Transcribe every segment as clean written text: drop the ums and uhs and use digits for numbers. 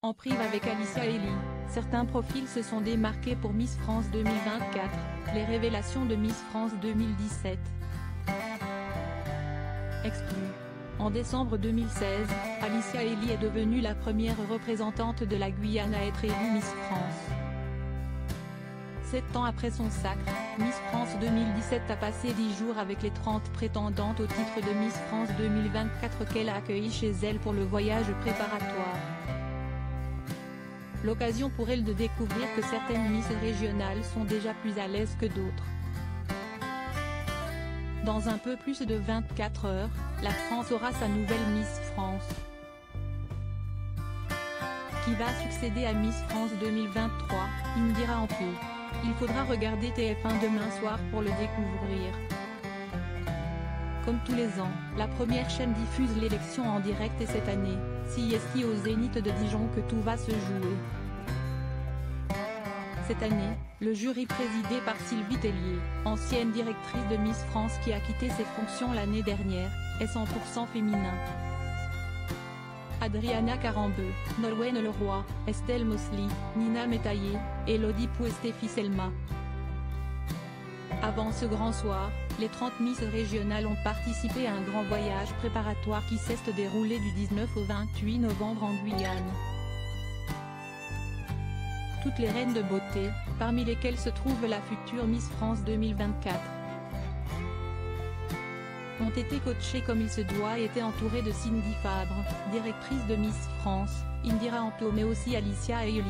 En prive avec Alicia Elie, certains profils se sont démarqués pour Miss France 2024, les révélations de Miss France 2017. Exclu. En décembre 2016, Alicia Elie est devenue la première représentante de la Guyane à être élue Miss France. 7 ans après son sacre, Miss France 2017 a passé 10 jours avec les 30 prétendantes au titre de Miss France 2024 qu'elle a accueillies chez elle pour le voyage préparatoire. L'occasion pour elle de découvrir que certaines Miss régionales sont déjà plus à l'aise que d'autres. Dans un peu plus de 24 heures, la France aura sa nouvelle Miss France, qui va succéder à Miss France 2023, Indira Ampo. Il faudra regarder TF1 demain soir pour le découvrir. Comme tous les ans, la première chaîne diffuse l'élection en direct et cette année, c'est au Zénith de Dijon que tout va se jouer. Cette année, le jury présidé par Sylvie Tellier, ancienne directrice de Miss France qui a quitté ses fonctions l'année dernière, est 100% féminin. Adriana Carambeu, Nolwenn Leroy, Estelle Mosley, Nina Métaillé, Elodie Pou et Stéphie Selma. Avant ce grand soir, les 30 Miss régionales ont participé à un grand voyage préparatoire qui s'est déroulé du 19 au 28 novembre en Guyane. Toutes les reines de beauté, parmi lesquelles se trouve la future Miss France 2024, ont été coachées comme il se doit et étaient entourées de Cindy Fabre, directrice de Miss France, Indira Ampo mais aussi Alicia Elie.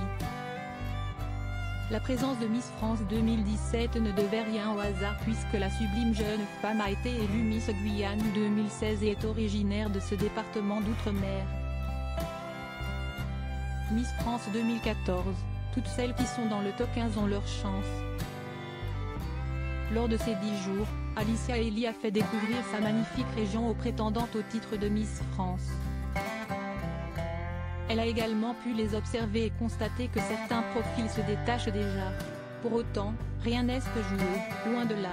La présence de Miss France 2017 ne devait rien au hasard puisque la sublime jeune femme a été élue Miss Guyane 2016 et est originaire de ce département d'outre-mer. Miss France 2014, toutes celles qui sont dans le top 15 ont leur chance. Lors de ces 10 jours, Alicia Elie a fait découvrir sa magnifique région aux prétendantes au titre de Miss France. Elle a également pu les observer et constater que certains profils se détachent déjà. Pour autant, rien n'est joué, loin de là.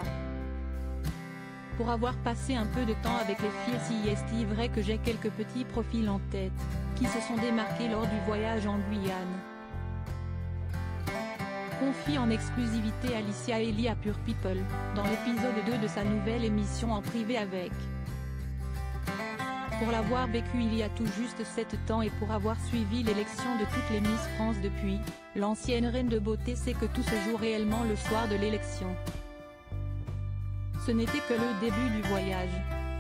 Pour avoir passé un peu de temps avec les filles, c'est vrai que j'ai quelques petits profils en tête, qui se sont démarqués lors du voyage en Guyane. Confie en exclusivité Alicia Elie à Pure People, dans l'épisode 2 de sa nouvelle émission En privé avec. Pour l'avoir vécu il y a tout juste 7 ans et pour avoir suivi l'élection de toutes les Miss France depuis, l'ancienne reine de beauté sait que tout se joue réellement le soir de l'élection. Ce n'était que le début du voyage.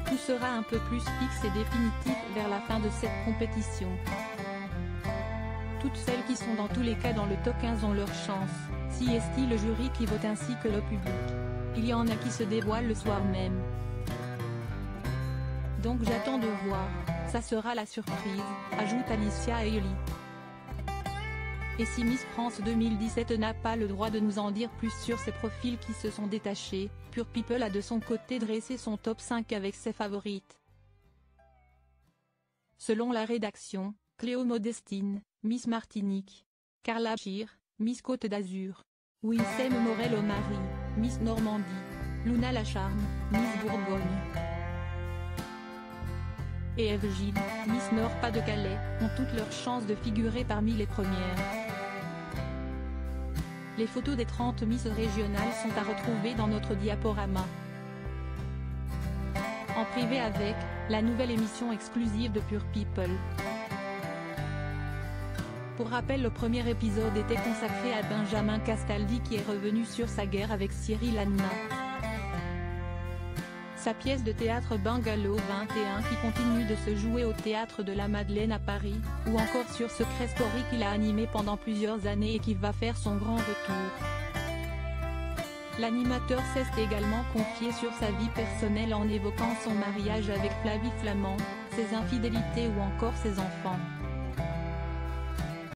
Tout sera un peu plus fixe et définitif vers la fin de cette compétition. Toutes celles qui sont dans tous les cas dans le top 15 ont leur chance, si est-il le jury qui vote ainsi que le public. Il y en a qui se dévoilent le soir même. Donc j'attends de voir, ça sera la surprise, ajoute Alicia Elie. Et si Miss France 2017 n'a pas le droit de nous en dire plus sur ces profils qui se sont détachés, Pure People a de son côté dressé son top 5 avec ses favorites. Selon la rédaction, Cléo Modestine, Miss Martinique, Carla Chir, Miss Côte d'Azur, Wissem Morel-Omari, Miss Normandie, Luna Lacharme, Miss Bourgogne et Eve Gilles, Miss Nord-Pas-de-Calais, ont toutes leurs chances de figurer parmi les premières. Les photos des 30 Miss régionales sont à retrouver dans notre diaporama. En privé avec, la nouvelle émission exclusive de Pure People. Pour rappel, le premier épisode était consacré à Benjamin Castaldi qui est revenu sur sa guerre avec Cyril Hanouna. Sa pièce de théâtre Bungalow 21 qui continue de se jouer au Théâtre de la Madeleine à Paris, ou encore sur Secret Story qu'il a animé pendant plusieurs années et qui va faire son grand retour. L'animateur s'est également confié sur sa vie personnelle en évoquant son mariage avec Flavie Flament, ses infidélités ou encore ses enfants.